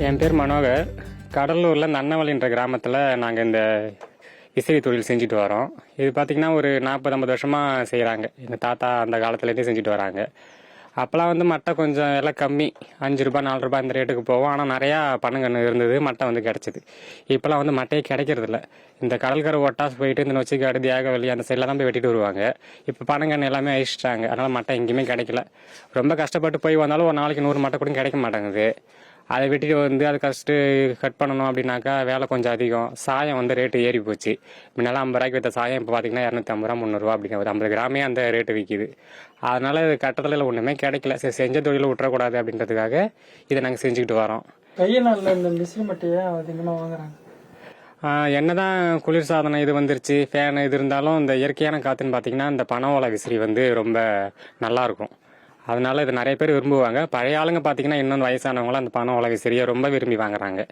என் பேர் மனோகர். கடலூரில் இந்த அன்னவழின்ற கிராமத்தில் நாங்கள் இந்த விசிறி தொழில் செஞ்சுட்டு வரோம். இது பார்த்திங்கன்னா ஒரு 40-50 வருஷமாக செய்கிறாங்க. எங்கள் தாத்தா அந்த காலத்துலேருந்தே செஞ்சுட்டு வராங்க. அப்போல்லாம் வந்து மட்டை கொஞ்சம் விலை கம்மி, 5 ரூபா 4 ரூபா இந்த ரேட்டுக்கு போகும். ஆனால் நிறையா பனங்கன்று இருந்தது, மட்டை வந்து கிடச்சிது. இப்போல்லாம் வந்து மட்டையே கிடைக்கிறதில்ல. இந்த கடற்கரை ஒட்டாஸ் போயிட்டு இந்த நொச்சிக்காடு தியாகவெளி அந்த சைடில் தான் போய் வெட்டிட்டு வருவாங்க. இப்போ பனங்கன்று எல்லாமே அழிச்சிட்டாங்க. அதனால் மட்டை எங்கேயுமே கிடைக்கல. ரொம்ப கஷ்டப்பட்டு போய் வந்தாலும் ஒரு நாளைக்கு 100 மட்டை கூட கிடைக்க மாட்டேங்குது. அதை வெட்டிட்டு வந்து அது கட் பண்ணணும் அப்படின்னாக்கா வேலை கொஞ்சம் அதிகம். சாயம் வந்து ரேட்டு ஏறி போச்சு. முன்னெல்லாம் 50 ரூபாய்க்கு விற்ற சாயம் இப்போ பார்த்தீங்கன்னா 250 ரூபா 300 ரூபா அப்படிங்கிற 50 கிராமே அந்த ரேட்டு விற்கிது. அதனால் இது கட்டத்தில் ஒன்றுமே கிடைக்கல. சரி, செஞ்ச தொழிலை விட்டுறக்கூடாது அப்படின்றதுக்காக இதை நாங்கள் செஞ்சுக்கிட்டு வரோம். வெய்ய நாளில் இந்த விசிறி மட்டையை அதிகமாக வாங்குறாங்க. என்னதான் குளிர்சாதனம் இது வந்துருச்சு, ஃபேன் இது இருந்தாலும் இந்த இயற்கையான காற்றுன்னு பார்த்தீங்கன்னா இந்த பனை ஓலை விசிறி வந்து ரொம்ப நல்லாயிருக்கும். அதனால இது நிறைய பேர் விரும்புவாங்க. பழைய ஆளுங்க பார்த்தீங்கன்னா இன்னொன்று வயசானவங்களாம் அந்த பனை ஓலை விசிறியை ரொம்ப விரும்பி வாங்குறாங்க.